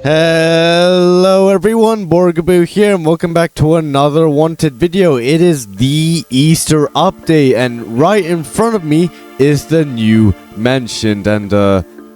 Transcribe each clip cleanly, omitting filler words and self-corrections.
Hello everyone, Borgaboo here and welcome back to another wanted video. It is the Easter update and right in front of me is the new mansion and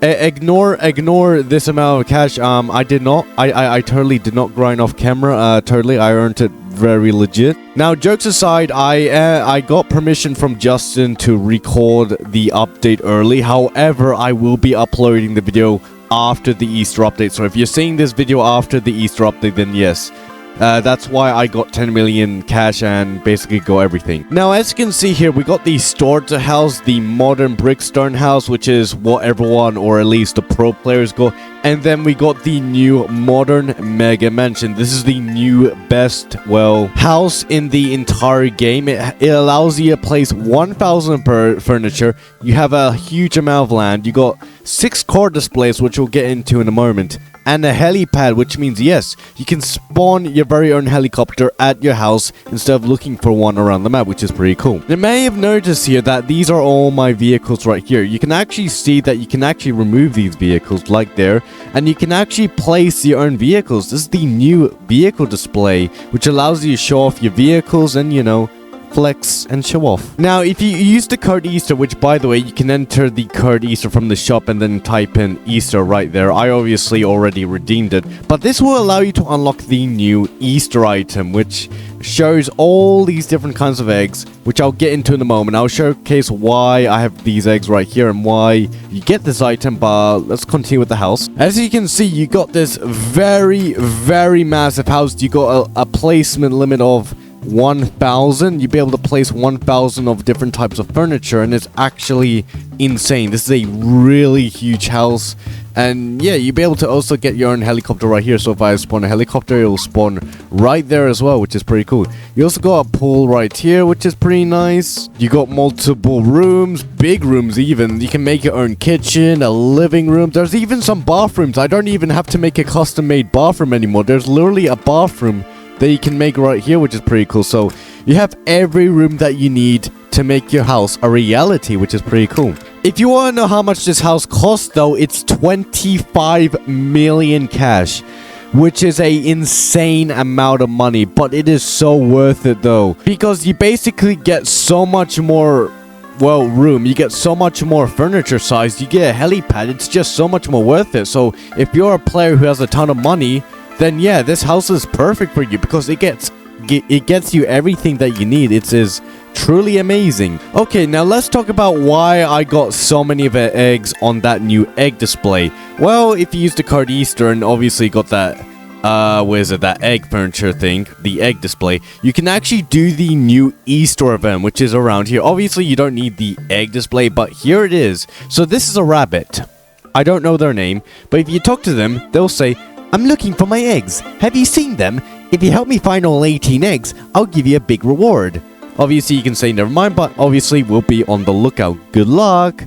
ignore this amount of cash. I totally did not grind off camera. I earned it very legit. Now, jokes aside, I got permission from Justin to record the update early. However, I will be uploading the video after the Easter update. So if you're seeing this video after the Easter update, then yes, that's why I got 10 million cash and basically got everything. Now, as you can see here, we got the starter house, the modern brickstone house, which is what everyone, or at least the pro players, got. And then we got the new modern mega mansion. This is the new best, well, house in the entire game. It allows you to place 1,000 per furniture. You have a huge amount of land. You got 6 car displays, which we'll get into in a moment. And a helipad, which means, yes, you can spawn your very own helicopter at your house instead of looking for one around the map, which is pretty cool. You may have noticed here that these are all my vehicles right here. You can actually see that you can actually remove these vehicles like there, and you can actually place your own vehicles. This is the new vehicle display, which allows you to show off your vehicles and, you know, flex and show off. Now, if you use the code Easter, which by the way, you can enter the code Easter from the shop and then type in Easter right there. I obviously already redeemed it, but this will allow you to unlock the new Easter item, which shows all these different kinds of eggs, which I'll get into in a moment. I'll showcase why I have these eggs right here and why you get this item, but let's continue with the house. As you can see, you got this very massive house. You got a placement limit of 1,000. You'll be able to place 1,000 of different types of furniture, and it's actually insane. This is a really huge house, and yeah, you'll be able to also get your own helicopter right here. So if I spawn a helicopter, it will spawn right there as well, which is pretty cool. You also got a pool right here, which is pretty nice. You got multiple rooms, big rooms even. You can make your own kitchen, a living room. There's even some bathrooms. I don't even have to make a custom-made bathroom anymore. There's literally a bathroom that you can make right here, which is pretty cool. So you have every room that you need to make your house a reality, which is pretty cool. If you want to know how much this house costs though, it's 25 million cash, which is a insane amount of money, but it is so worth it though, because you basically get so much more, well, room. You get so much more furniture size. You get a helipad. It's just so much more worth it. So if you're a player who has a ton of money, then yeah, this house is perfect for you because it gets you everything that you need. It is truly amazing. Okay, now let's talk about why I got so many of the eggs on that new egg display. Well, if you use the card Easter and obviously got that that egg furniture thing, the egg display, you can actually do the new Easter event, which is around here. Obviously, you don't need the egg display, but here it is. So this is a rabbit. I don't know their name, but if you talk to them, they'll say, "I'm looking for my eggs. Have you seen them? If you help me find all 18 eggs, I'll give you a big reward." Obviously, you can say never mind, but obviously we'll be on the lookout. Good luck.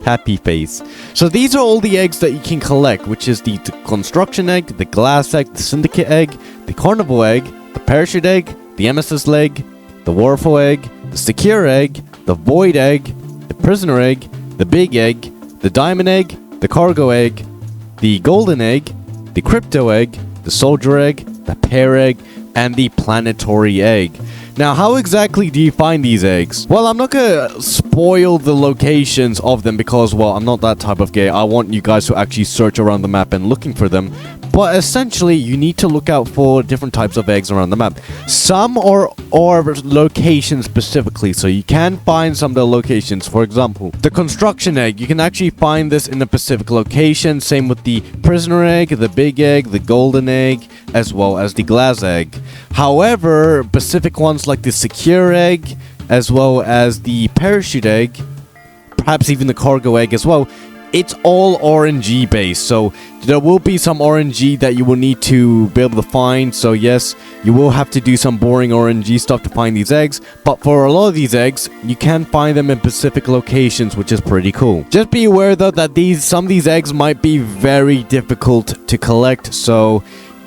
Happy face. So these are all the eggs that you can collect, which is the construction egg, the glass egg, the syndicate egg, the carnival egg, the parachute egg, the amethyst egg, the waterfall egg, the secure egg, the void egg, the prisoner egg, the big egg, the diamond egg, the cargo egg, the golden egg, the crypto egg, the soldier egg, the pear egg, and the planetary egg. Now, how exactly do you find these eggs? Well, I'm not gonna spoil the locations of them because, well, I'm not that type of guy. I want you guys to actually search around the map and looking for them. But essentially, you need to look out for different types of eggs around the map. Some are location specifically, so you can find some of the locations. For example, the construction egg, you can actually find this in a specific location. Same with the prisoner egg, the big egg, the golden egg, as well as the glass egg. However, specific ones like the secure egg, as well as the parachute egg, perhaps even the cargo egg as well, it's all RNG based, so there will be some RNG that you will need to be able to find. So yes, you will have to do some boring RNG stuff to find these eggs, but for a lot of these eggs, you can find them in specific locations, which is pretty cool. Just be aware though that some of these eggs might be very difficult to collect, so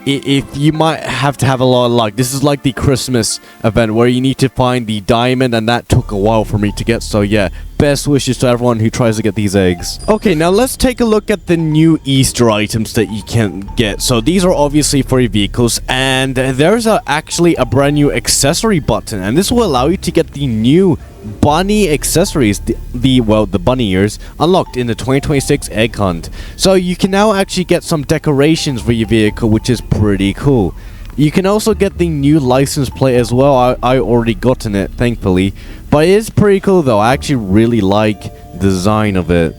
if you might have to have a lot of luck. This is like the Christmas event where you need to find the diamond, and that took a while for me to get, so yeah, best wishes to everyone who tries to get these eggs. Okay, now let's take a look at the new Easter items that you can get. So these are obviously for your vehicles, and there's actually a brand new accessory button, and this will allow you to get the new bunny accessories, the bunny ears, unlocked in the 2026 egg hunt. So you can now actually get some decorations for your vehicle, which is pretty cool. You can also get the new license plate as well. I already gotten it, thankfully. But it is pretty cool though. I actually really like the design of it.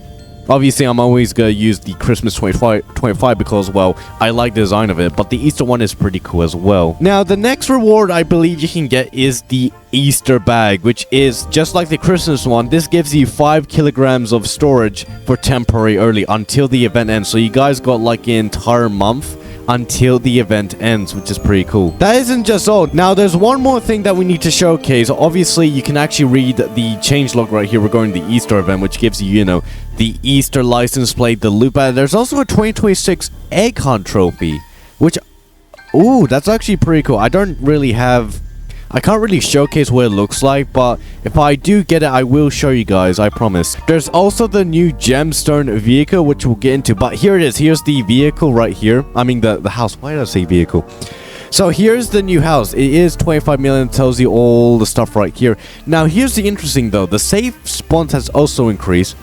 Obviously, I'm always going to use the Christmas 25 because, well, I like the design of it. But the Easter one is pretty cool as well. Now, the next reward I believe you can get is the Easter bag, which is just like the Christmas one. This gives you 5 kilograms of storage for temporary early until the event ends. So you guys got like an entire month until the event ends, which is pretty cool. That isn't just all. Now there's one more thing that we need to showcase. Obviously you can actually read the changelog right here regarding the Easter event, which gives you, you know, the Easter license plate, the loot bag. There's also a 2026 egg hunt trophy, which, ooh, that's actually pretty cool. I can't really showcase what it looks like, but if I do get it, I will show you guys, I promise. There's also the new Gemstone Vehicle, which we'll get into, but here it is. Here's the vehicle right here. I mean, the house. Why did I say vehicle? So here's the new house. It is 25 million, tells you all the stuff right here. Now, here's the interesting, though. The safe spawns has also increased,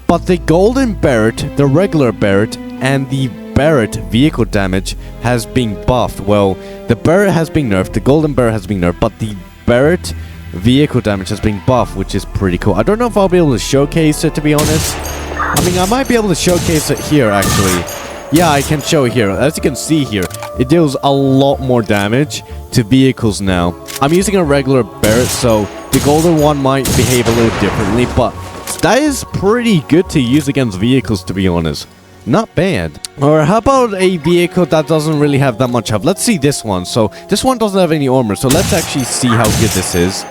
but the golden Barrett, the regular Barrett, and the Barrett vehicle damage has been buffed. Well, the Barrett has been nerfed, the golden Barrett has been nerfed, but the Barrett vehicle damage has been buffed, which is pretty cool. I don't know if I'll be able to showcase it, to be honest. I mean, I might be able to showcase it here, actually. Yeah, I can show it here. As you can see here, it deals a lot more damage to vehicles now. I'm using a regular Barrett, so the golden one might behave a little differently, but that is pretty good to use against vehicles, to be honest. Not bad. Or how about a vehicle that doesn't really have that much health? Let's see this one. So this one doesn't have any armor, so let's actually see how good this is.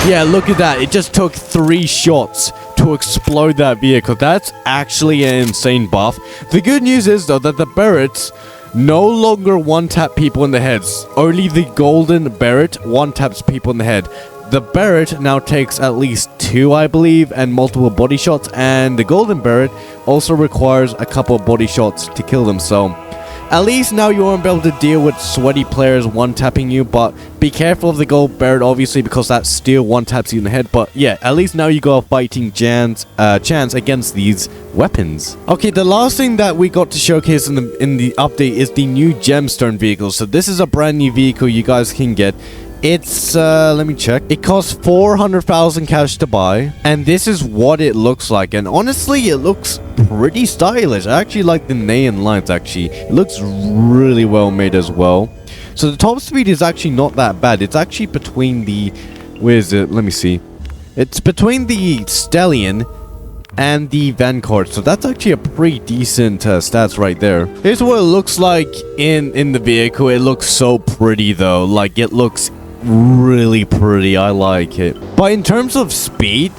Yeah, look at that. It just took 3 shots to explode that vehicle. That's actually an insane buff. The good news is, though, that the Barretts no longer one-tap people in the heads. Only the golden Barrett one-taps people in the head. The Barrett now takes at least 2, I believe, and multiple body shots, and the golden Barrett also requires a couple of body shots to kill them. So at least now you won't be able to deal with sweaty players one-tapping you, but be careful of the gold Barrett, obviously, because that still one-taps you in the head. But yeah, at least now you got a fighting chance against these weapons. Okay, the last thing that we got to showcase in the update is the new Gemstone Vehicle. So this is a brand new vehicle you guys can get. It's, let me check. It costs 400,000 cash to buy, and this is what it looks like. And honestly, it looks pretty stylish. I actually like the neon lights, actually. It looks really well made as well. So the top speed is actually not that bad. It's actually between the, where is it? Let me see. It's between the Stallion and the Vanguard, so that's actually a pretty decent stats right there. Here's what it looks like in the vehicle. It looks so pretty though. Like, it looks really pretty. I like it. But in terms of speed,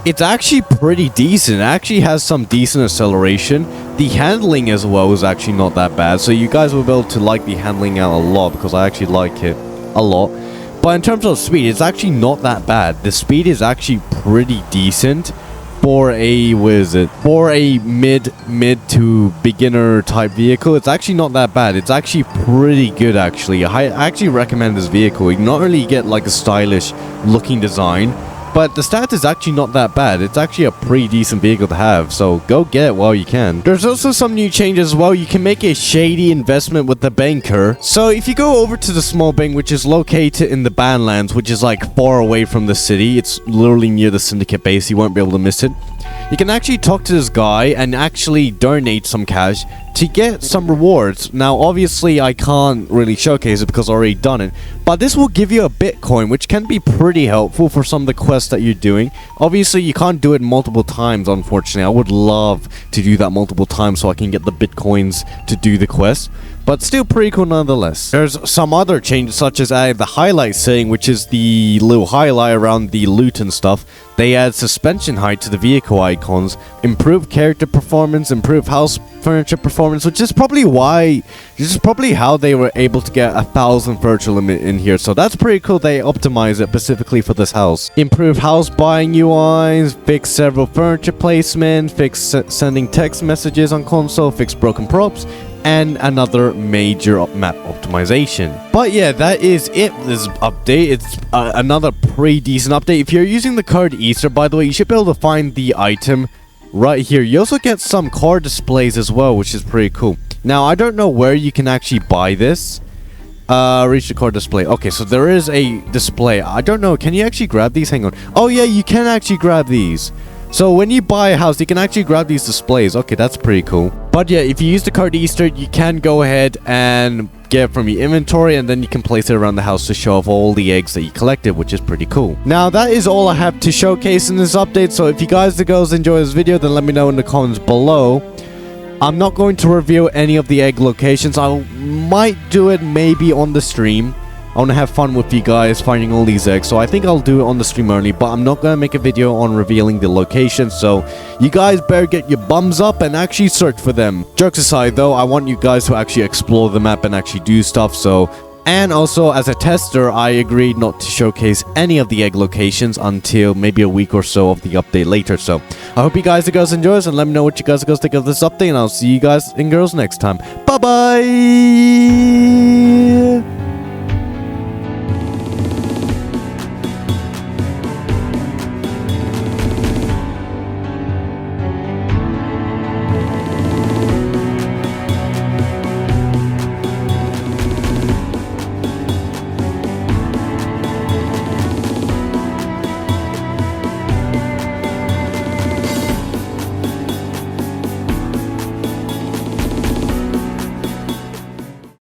it's actually pretty decent. It actually has some decent acceleration. The handling as well is actually not that bad, so you guys will be able to like the handling out a lot, because I actually like it a lot. But in terms of speed, it's actually not that bad. The speed is actually pretty decent for a, what is it, for a mid to beginner type vehicle. It's actually not that bad. It's actually pretty good, actually. I actually recommend this vehicle. You not only get like a stylish looking design, but the stats is actually not that bad. It's actually a pretty decent vehicle to have, so go get it while you can. There's also some new changes as well. You can make a shady investment with the banker. So if you go over to the small bank, which is located in the Badlands, which is like far away from the city, it's literally near the syndicate base, you won't be able to miss it. You can actually talk to this guy and actually donate some cash to get some rewards. Now, obviously, I can't really showcase it because I've already done it, but this will give you a Bitcoin, which can be pretty helpful for some of the quests that you're doing. Obviously, you can't do it multiple times, unfortunately. I would love to do that multiple times so I can get the Bitcoins to do the quest, but still pretty cool nonetheless. There's some other changes, such as the highlight setting, which is the little highlight around the loot and stuff. They add suspension height to the vehicle icons, improve character performance, improve house furniture performance, which is probably how they were able to get 1,000 virtual limit in here. So that's pretty cool. They optimize it specifically for this house. Improve house buying UIs, fix several furniture placement, fix sending text messages on console, fix broken props, and another major map optimization. But yeah, that is it for this update. It's another pretty decent update. If you're using the card Easter, by the way, you should be able to find the item right here. You also get some car displays as well, which is pretty cool. Now, I don't know where you can actually buy this. Reach the car display. Okay, so there is a display. I don't know. Can you actually grab these? Hang on. Oh yeah, you can actually grab these. So when you buy a house, you can actually grab these displays. Okay, that's pretty cool. But yeah, if you use the card Easter, you can go ahead and get it from your inventory, and then you can place it around the house to show off all the eggs that you collected, which is pretty cool. Now, that is all I have to showcase in this update. So if you guys, the girls, enjoy this video, then let me know in the comments below. I'm not going to reveal any of the egg locations. I might do it maybe on the stream. I want to have fun with you guys finding all these eggs, so I think I'll do it on the stream only, but I'm not going to make a video on revealing the location, so you guys better get your bums up and actually search for them. Jokes aside though, I want you guys to actually explore the map and actually do stuff, and also as a tester, I agreed not to showcase any of the egg locations until maybe a week or so of the update later, so I hope you guys and girls enjoy this, and let me know what you guys and girls think of this update, and I'll see you guys and girls next time. Bye bye!